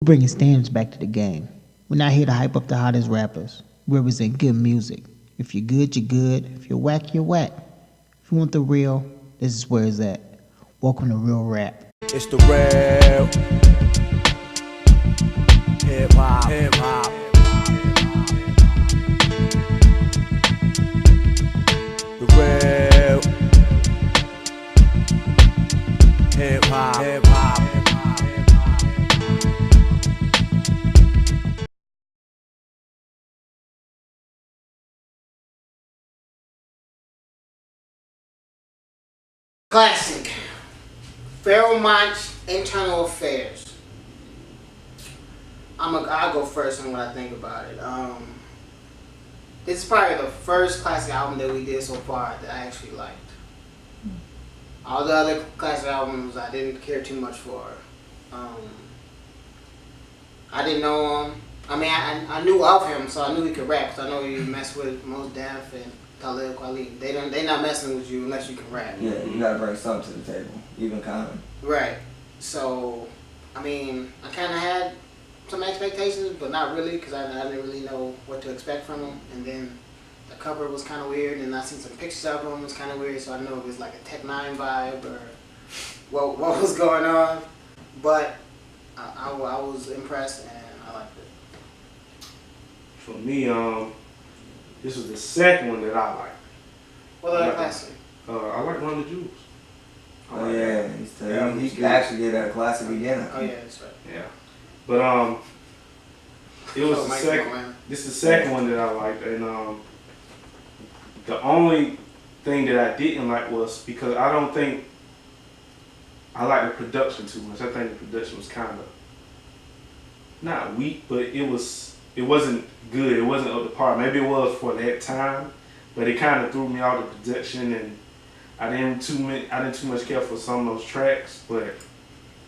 bringing standards back to the game. We're not here to hype up the hottest rappers. We represent good music. If you're good, you're good. If you're whack, you're whack. If you want the real, this is where it's at. Welcome to Real Rap. It's the real hip hop. The real hip hop. Classic. Pharoahe Monch, Internal Affairs. I'll go first on what I think about it. This is probably the first classic album that we did so far that I actually liked. All the other classic albums I didn't care too much for. I didn't know him. I mean, I knew of him, so I knew he could rap. So I know he messed with Mos Def and Talib Kweli. They not messing with you unless you can rap. Yeah, you gotta bring something to the table, even Common. Right. So, I mean, I kind of had some expectations, but not really, because I didn't really know what to expect from him. And then the cover was kind of weird, and I seen some pictures of him. It was kind of weird, so I didn't know if it was like a Tech Nine vibe or what was going on. But I was impressed, and I liked it. For me, this was the second one that I liked. What other classic? I like Run the Jewels. Oh yeah, he actually did a classic beginner. Oh yeah, that's right. Yeah, but it was the second. This is the second one that I liked, and the only thing that I didn't like was because I don't think I like the production too much. I think the production was kind of not weak, but it wasn't good. It wasn't up to par. Maybe it was for that time, but it kind of threw me out of the production, and I didn't too much care for some of those tracks. But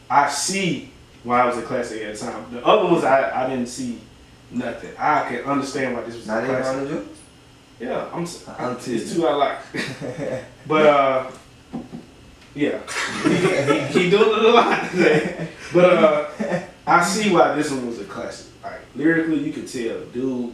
I see why it was a classic at the time. The other ones I didn't see nothing. I can understand why this was Not a even classic. on the Jewels? Yeah, Until it's two I like. But yeah, he doing it a lot today. But I see why this one was a classic. Like lyrically, you could tell, dude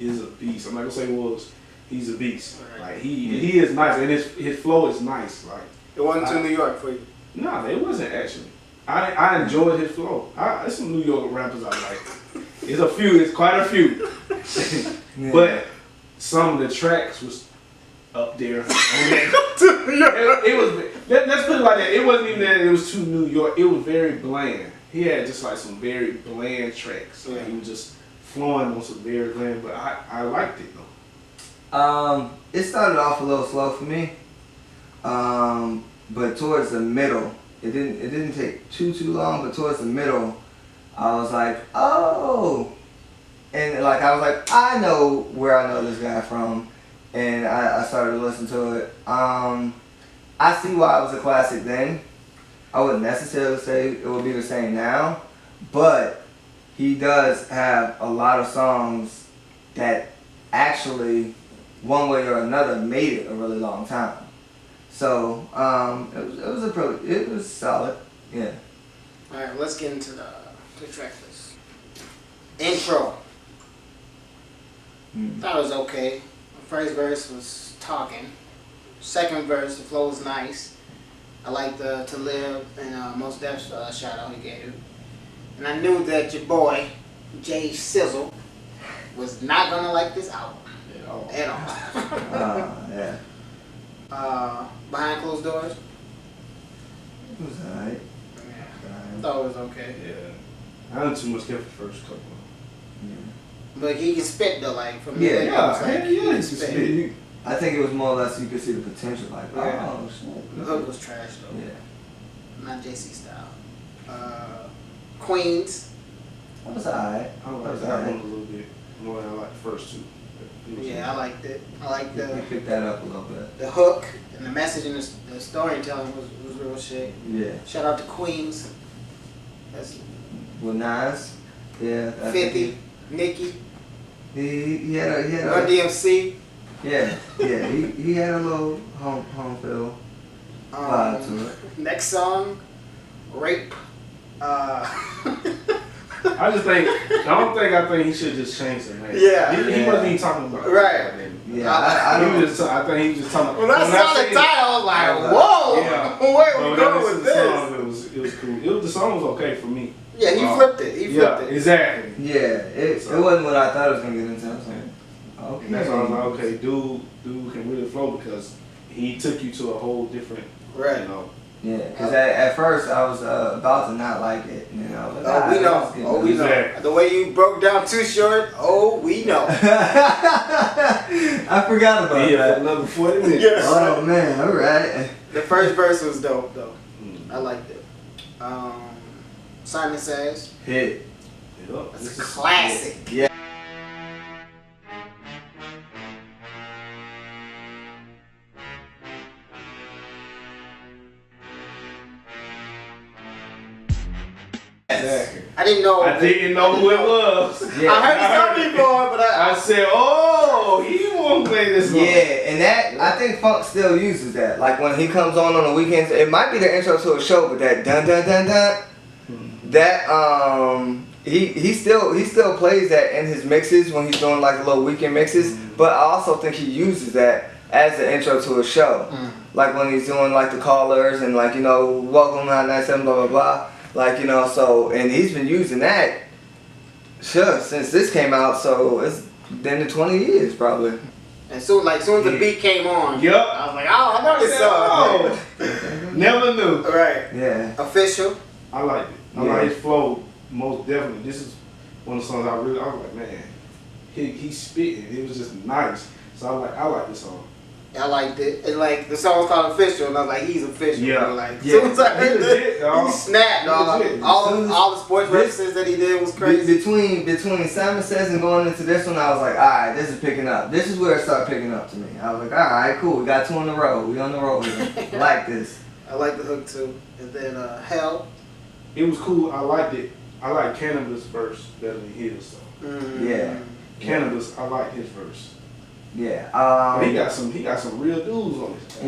is a beast. I'm not gonna say was. He's a beast. Like he is nice, and his flow is nice. Like It wasn't to New York for you. no, it wasn't actually. I enjoyed his flow. There's some New York rappers I like. It's quite a few. Yeah. But some of the tracks was up there. Let's put it like that. It wasn't even that it was too New York. It was very bland. He had just like some very bland tracks. Like he was just flowing on some very bland. But I liked it though. It started off a little slow for me, but towards the middle, it didn't take too long. But towards the middle, I was like, oh, and like I was like, I know where I know this guy from, and I started to listen to it. I see why it was a classic then. I wouldn't necessarily say it would be the same now, but he does have a lot of songs that actually, one way or another, made it a really long time. So it was solid. Yeah. All right, let's get into the track list. Intro. Thought it was okay. The first verse was talking. Second verse, the flow was nice. I like the To Live and Mos Def shout out he gave. And I knew that your boy Jay Sizzle was not gonna like this album. At all. Yeah. Behind Closed Doors. It was alright. Yeah. I thought it was okay. Yeah. I didn't too much care for the first couple. But he can spit though, like from Yeah, the Yeah, like, heck yeah, he can spit. I think it was more or less you could see the potential. Like, Yeah. oh shit. The hook was trash though. Yeah. Not JC style. Queens. That was alright. I like that one a little bit more than I like the first two. Yeah, I liked it. I liked You picked that up a little bit. the hook and the message and the storytelling was real shit. Yeah. Shout out to Queens. That's With Nas. Yeah. 50, Nicki, He had a Run DMC. Yeah. He had a little home feel vibe to it. Next song, Rape. I think he should just change the name. Yeah. He wasn't even talking about Right. Yeah, I I don't. think he was just talking about. When I saw the title, I was like, whoa, Yeah. where are But we when I going listened with to the this? song, it was cool. The song was okay for me. Yeah, he flipped it. He flipped it. Exactly. Yeah, it wasn't what I thought it was gonna get into. I was like, okay. And that's why I was like, okay, dude can really flow because he took you to a whole different, Right. you know. Yeah, because at first I was about to not like it, and then I was like, Oh, we know. Oh, we know. Exactly. The way you broke down Too Short, oh, we know. I forgot about Yeah, that. another 40 minutes. Yes. Oh man, all right. The first verse was dope, though. Mm. I liked it. Simon Says, Hit. Yup. that's a classic. Yeah. Exactly. I didn't know. I didn't know who it was. Yeah. I heard it some before, but I said, oh, he won't play this song. Yeah, and that I think funk still uses that. Like when he comes on the weekends, it might be the intro to a show, but that dun dun dun dun, that he still plays that in his mixes when he's doing like little weekend mixes. But I also think he uses that as the intro to a show, like when he's doing like the callers and like welcome 997 blah blah blah, like so, and he's been using that since this came out, so it's been 20 years probably. And soon as the beat came on, Yup. I was like, oh, I know this song. Oh, never knew. Right. Yeah. Official. I liked it. I like his flow most definitely. This is one of the songs I was like, man, he's spitting. It was just nice. So I like this song. I liked it. And like the song was called Official, and I was like, he's official. Yeah. Bro. Like, Yeah. soon as I heard He legit, it, dog. he snapped, dog. Legit. All the sports references that he did was crazy. Between Simon Says and going into this one, I was like, all right, this is picking up. This is where it started picking up to me. I was like, all right, cool. We got 2 in a row. We on the road here. I like this. I like the hook too. And then Hell. It was cool. I liked it. I like Cannabis verse better than his. So. Yeah. Cannabis, I like his verse. Yeah. But he got some real dudes on this.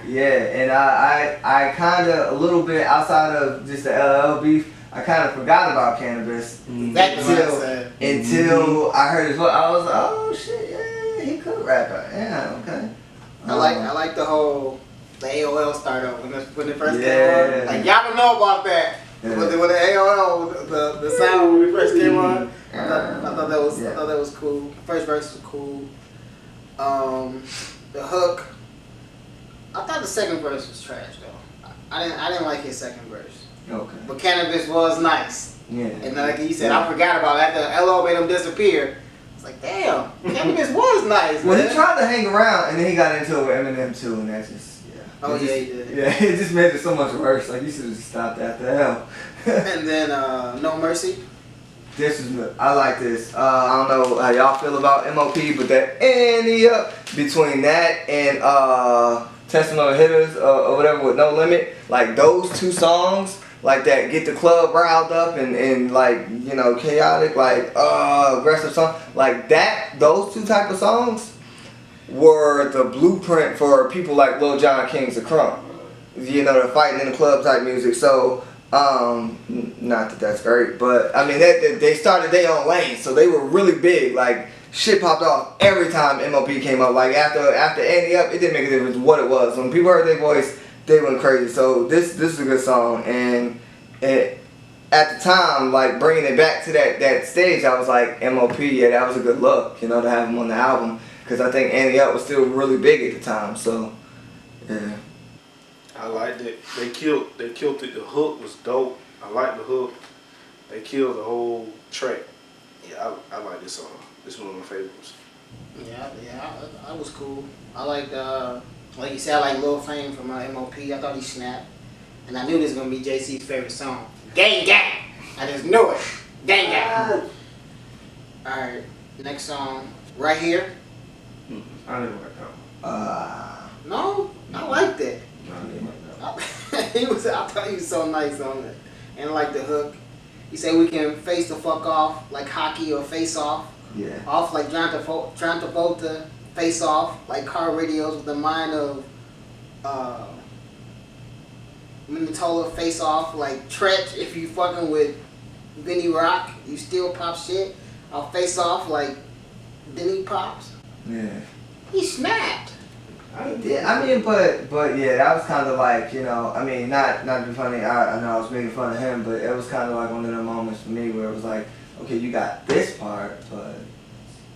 Yeah, and I kind of a little bit outside of just the LL beef, I kind of forgot about Cannabis Exactly what I said. until I heard his voice. I was like, oh shit, yeah, he could rap it. Yeah, okay. I like the AOL startup when it first Yeah. came on. Like y'all don't know about that. Yeah. When the AOL the sound when it first came on, I thought that was cool. First verse was cool. The hook. I thought the second verse was trash though. I didn't like his second verse. Okay. But Cannabis was nice. Yeah. And like he said, I forgot about it. After LO made him disappear, it's like, damn, Cannabis was nice, Well, man. he tried to hang around, and then he got into it with Eminem too, and that just Oh, it yeah, just- he did. Yeah, it just made it so much worse. Like you should have just stopped after hell. And then No Mercy. This is I like this. I don't know how y'all feel about MOP, but that Annie up between that and Testimony Hitters or whatever with No Limit, like those 2 songs, like that get the club riled up and like chaotic, like aggressive song, like that. Those 2 type of songs were the blueprint for people like Lil Jon, Kings of Crump. The fighting in the club type music. So. Not that that's great, but I mean they started their own lane, so they were really big. Like shit popped off every time MOP came up. Like after Andy Up, it didn't make a difference what it was. When people heard their voice, they went crazy. So this is a good song, and at the time, like bringing it back to that stage, I was like MOP, yeah, that was a good look, to have him on the album, because I think Andy Up was still really big at the time. So yeah. I liked it. They killed it. The hook was dope. I like the hook. They killed the whole track. Yeah, I like this song. This is one of my favorites. Yeah, I was cool. I liked, like you said, I like Lil Fame from MOP. I thought he snapped. And I knew this was going to be JC's favorite song. Gang Gang! I just knew it. Gang Gang! Alright, next song. Right Here. I didn't like that one. No, I liked it. No, I didn't like that one. I thought he was so nice on it. And I like the hook. He said we can face the fuck off like hockey or face off. Yeah. Off like John Travolta, face off like car radios with the mind of Minatola, face off like Tretch if you fucking with Vinny Rock, you still pop shit. I'll face off like Vinny pops. Yeah. He snapped. Yeah, I mean, but yeah, that was kind of like, you know, I mean, not to be funny, I know I was making fun of him, but it was kind of like one of the moments for me where it was like, okay, you got this part, but...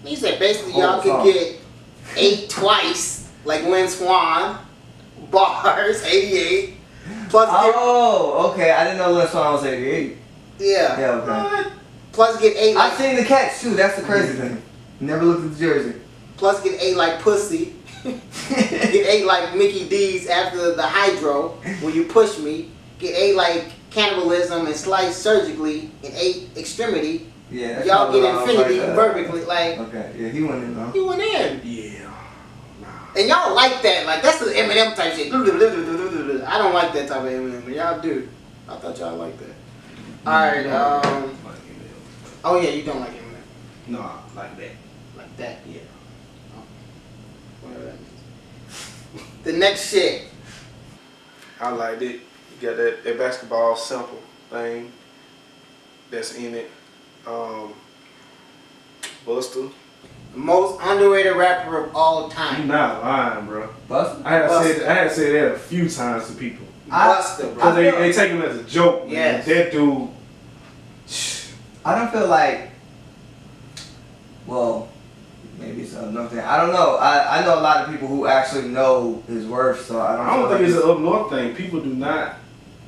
He said basically y'all could get 8 twice, like Lynn Swan, bars, 88, plus okay, I didn't know Lil Swan was 88. Yeah. Yeah, okay. Plus get 8 like... I've seen the catch too, that's the crazy thing. Never looked at the jersey. Plus get 8 like pussy. Get 8 like Mickey D's after the hydro when you push me. Get 8 like cannibalism and slice surgically. And 8 extremity. Yeah. Y'all get infinity vertically. Like, okay, yeah, he went in though. He went in. Yeah. And y'all like that. Like, that's the Eminem type shit. I don't like that type of Eminem, but y'all do. I thought y'all liked that. Alright, oh yeah, you don't like Eminem. No, like that. Like that? Yeah. Whatever that means. The next shit. I liked it. You got that basketball sample thing that's in it. Busta. The most underrated rapper of all time. You not lying, bro. Busta? I had said that a few times to people. Busta, bro. Because they take him as a joke, man. Yes. That dude. I don't feel like, well, maybe it's another thing. I don't know. I know a lot of people who actually know his worth, so I don't think it's an up north thing. People do not.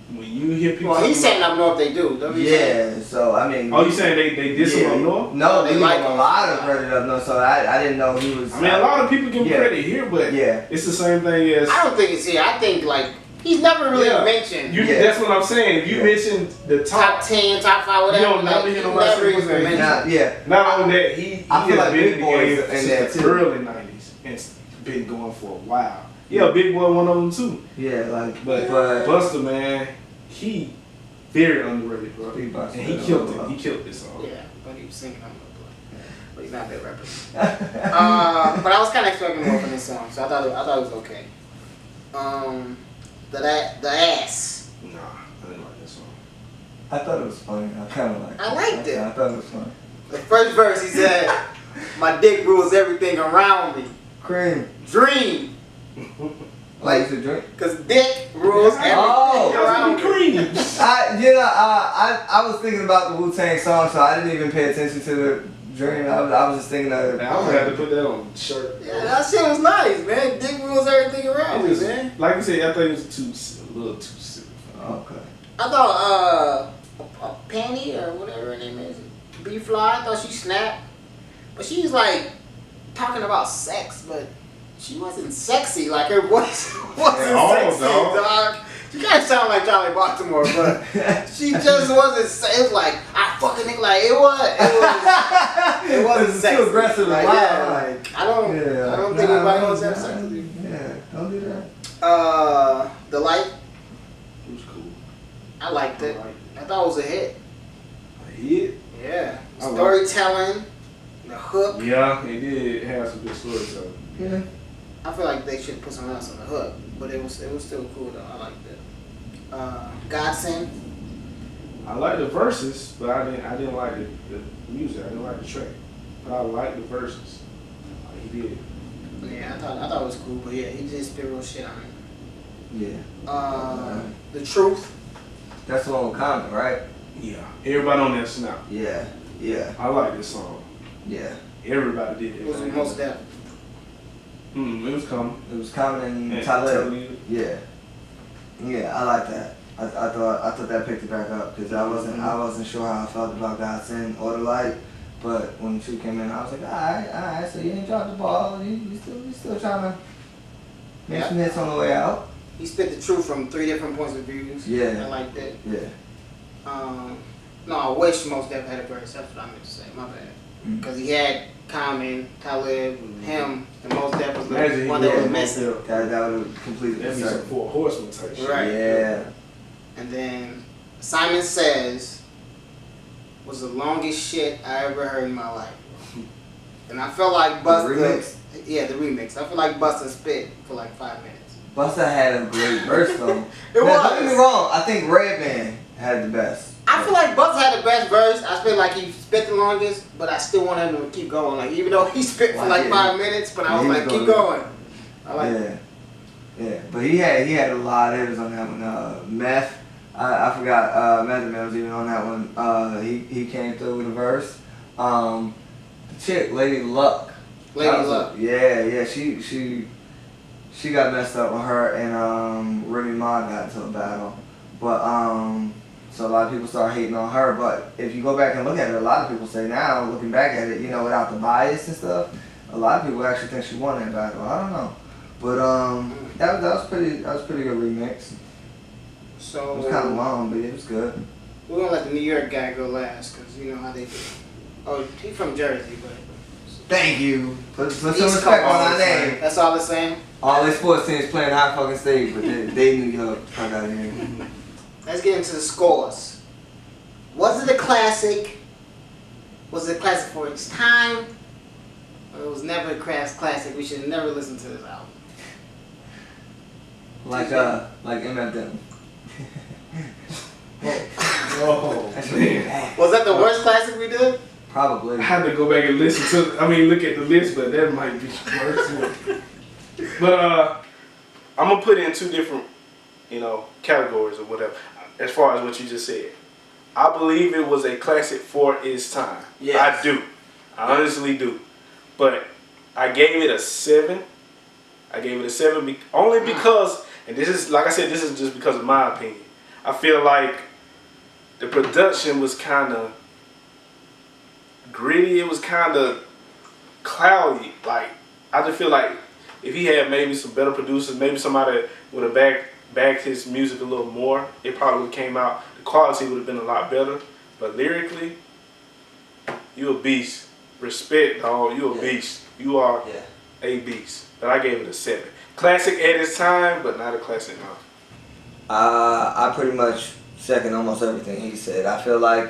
When you hear people. Well, he's saying up north they do. Yeah, so I mean. Oh, you saying they diss him up north? No, they like a lot of credit up north, so I didn't know he was. I mean, a lot of people give him credit here, but it's the same thing as. I don't think it's here. I think like he's never really mentioned. That's what I'm saying. If you mention the top 10, top 5, whatever. You don't never hear nobody say his name. Not only that, he feel like been in the game since the early '90s and been going for a while. Yeah, Big Boy one of them too. Yeah, like but Busta, man, he very underrated, bro. And he killed it. He killed this song. Yeah, but he was singing on the book. But he's not that rapper. But I was kind of expecting more from this song, so I thought it was okay. The ass. Nah, I didn't like this song. I thought it was funny. I kind of liked it. I liked it. I thought it was funny. The first verse he said, "My dick rules everything around me." Cream. Dream. Like to drink? Cause dick rules everything around me. I was thinking about the Wu-Tang song, so I didn't even pay attention to the dream. I was just thinking of it. Man, I'm gonna have to put that on the shirt. Yeah, that shit was nice, man. Dick rules everything around me, man. Like I said, I think it was a little too simple. Okay. I thought a Penny or whatever her name is, B-Fly, I thought she snapped. But she was like talking about sex, but she wasn't sexy. Like her voice wasn't sexy, dog. She kind of sounded like Charlie Baltimore, but she just wasn't. It was like I fucking think like it wasn't sexy. Too aggressive. Like, wow. like I don't think anybody wants to have sex with you. Yeah, don't do that. The light. It was cool. I liked it. I thought it was a hit. A hit? Yeah. Storytelling, the hook. Yeah, it did have some good storytelling. Yeah. I feel like they should put something else on the hook, but it was still cool though. I liked it. Godson. I like the verses, but I didn't like the music. I didn't like the track, but I like the verses. Like he did. Yeah, I thought it was cool, but yeah, he just spit real shit on it. Yeah. The Truth. That's the one with Common, right? Yeah. Everybody on that snap. Yeah. Yeah. I like this song. Yeah. Everybody did it. It was most deaf. It was Common. It was Common and Talib. Yeah. Yeah, I like that. I thought that picked it back up because I wasn't sure how I felt about Godson or the Light, but when the two came in, I was like, all right. So you ain't dropped the ball. You still trying to make some hits on the way out. He spit the truth from 3 different points of views. Yeah. I liked it. Yeah. No, I wish Most Def had a verse. That's what I meant to say. My bad. Because he had Common, Talib, him, and Most Def was the one that was missing. That would have completely That'd be some Four Horsemen type shit. Right. Yeah. And then Simon Says was the longest shit I ever heard in my life. And I felt like Busta. The remix? Yeah, the remix. I feel like Busta spit for like 5 minutes. Busta had a great verse though. It was. Don't get me wrong. I think Redman had the best. I I feel like Busta had the best verse. I feel like he spit the longest, but I still want him to keep going. Like even though he spit for like 5 minutes, but I was like, keep going. I like it. Yeah, but he had a lot of hitters on that one. Meth, I forgot. Method Man was even on that one. He came through with a verse. The chick, Lady Luck. Yeah, she got messed up with her and Remy Ma got into a battle, but so a lot of people start hating on her. But if you go back and look at it, a lot of people say now, looking back at it, you know, without the bias and stuff, a lot of people actually think she won that battle. I don't know. But that was pretty good remix. So it was kind of long, but it was good. We're gonna let the New York guy go last, cause you know how they do. Oh, he's from Jersey, but thank you. Put some respect on our name. That's all the same. All these sports teams playing hot fucking state, but they New York. I got here. Let's get into the scores. Was it a classic? Was it a classic for its time? Or it was never a classic? We should never listen to this album. Like MF Oh, man. Was that the worst classic we did? Probably. I had to go back and listen to, look at the list, but that might be the worst one. But I'm going to put it in two different, categories or whatever, as far as what you just said. I believe it was a classic for its time. Yes. I do. I honestly do. But I gave it a 7. Only because, and this is, like I said, this is just because of my opinion. I feel like the production was kind of gritty. It was kind of cloudy. Like, I just feel like if he had maybe some better producers, maybe somebody would have backed his music a little more, it probably would have came out. The quality would have been a lot better. But lyrically, you a beast. Respect, dog. You a beast. You are a beast. But I gave it a 7. Classic at its time, but not a classic now. I pretty much second almost everything he said. I feel like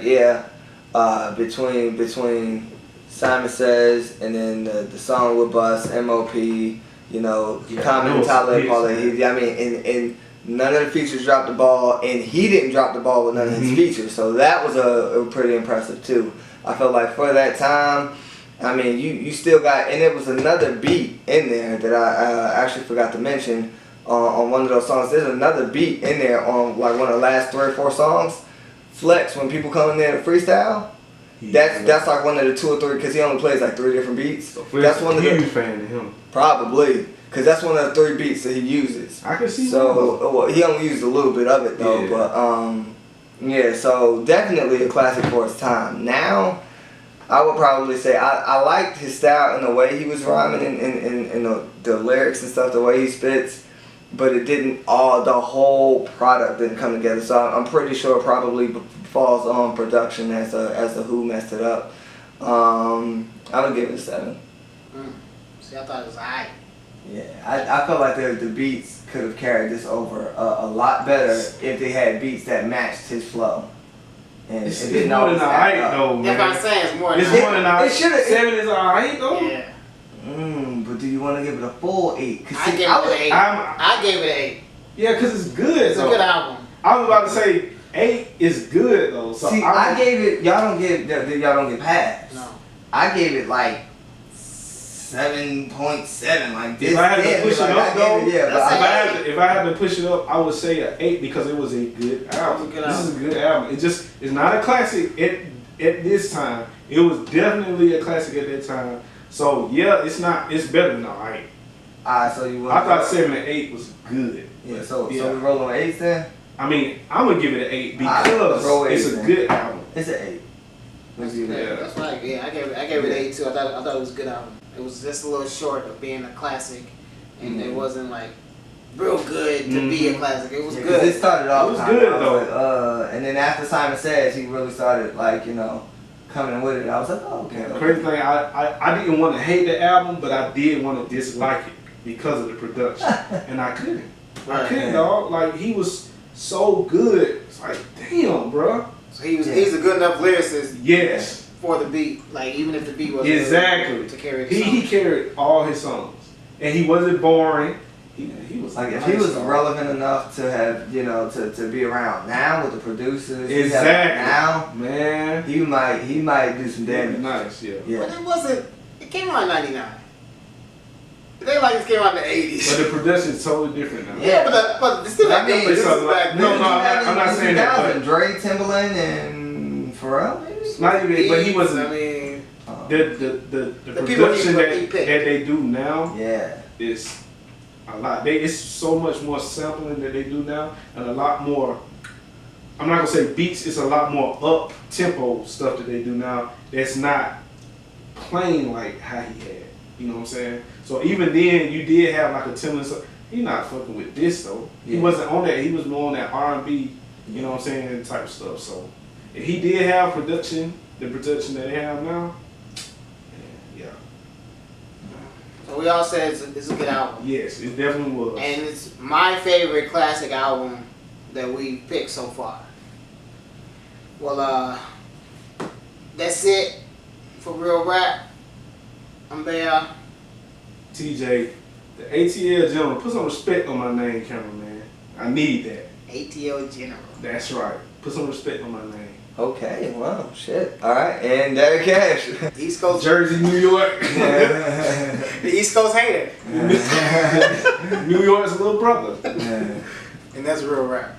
between Simon Says and then the song with Bus, M.O.P., Common, Talib, all that. And none of the features dropped the ball, and he didn't drop the ball with none of his features. So that was a pretty impressive too. I felt like for that time, you still got, and it was another beat in there that I actually forgot to mention. On one of those songs, there's another beat in there on like one of the last 3 or 4 songs. Flex, when people come in there to freestyle, that's like one of the 2 or 3, because he only plays like 3 different beats. So that's one of the huge fan of him. Probably, because that's one of the 3 beats that he uses. I can see. So he only used a little bit of it though, but so definitely a classic for its time. Now, I would probably say I liked his style and the way he was rhyming and the lyrics and stuff, the way he spits. But it didn't, the whole product didn't come together. So I'm pretty sure it probably falls on production as the Who messed it up. I would give it a 7. See, I thought it was alright. Yeah, I felt like the beats could have carried this over a lot better if they had beats that matched his flow. And it's more than alright though, man. That's what I'm saying. It's more than alright. 7 is alright though. Yeah. But do you want to give it a full 8? I gave it an 8. I gave it an 8. Yeah, because it's good. It's a good album. I was about to say 8 is good though. So see, I gave it. Y'all don't get past. No. I gave it like 7.7. Like this. If I had to push it up though, if I had to push it up, I would say an 8 because it was a good album. This is a good album. It's not a classic at this time. It was definitely a classic at that time. So yeah, it's better than alright. So you I thought 7 and 8 was good. Yeah, so we rolling with 8 then? I'm gonna give it an 8 because it's a good album. It's an 8. Let's do that. Yeah, that's right. Yeah, I gave it an 8 too. I thought it was a good album. It was just a little short of being a classic, and it wasn't like real good to be a classic. It was good. It started off. It was good though. And then after Simon Says, he really started coming with it. I was like, oh, okay. Crazy thing, I didn't want to hate the album, but I did want to dislike it because of the production, and I couldn't. I couldn't, dog. Like, he was so good. It's like, damn, bro. So he's a good enough lyricist. Yes. For the beat, like even if the beat wasn't exactly to carry the song. He carried all his songs, and he wasn't boring. he was Like if nice he was dog. relevant enough to have, you know, to be around now with the producers he has Exactly. now, Man, he might do some that'd be damage. nice, yeah. But Yeah. it wasn't. It came out in '99. They like it came out in the '80s. But the production is totally different now. Yeah, but still, I mean, this is it's a- back no, then. no, I'm not saying that, but- Dre, Timberland, and Pharrell. Maybe? Not even, but he wasn't. I mean, The people production he that picked. they do now Yeah. is a lot. It's so much more sampling that they do now, and a lot more. I'm not gonna say beats. It's a lot more up tempo stuff that they do now. That's not playing like how he had. You know what I'm saying? So even then, you did have like a Timberland. He not fucking with this though. He Yeah. wasn't on that. He was more on that R&B. You know what I'm saying? Type of stuff. So if he did have production, the production that they have now, yeah. so we all said it's a good album. Yes, it definitely was. And it's my favorite classic album that we picked so far. Well, that's it for Real Rap. I'm Bear. TJ, the ATL gentleman, put some respect on my name, cameraman. I need that. ATL General. That's right. Put some respect on my name. Okay. Wow. Shit. All right. And Derek Cash. East Coast. Jersey, New York. The East Coast hater. New York's little brother. And that's Real Rap.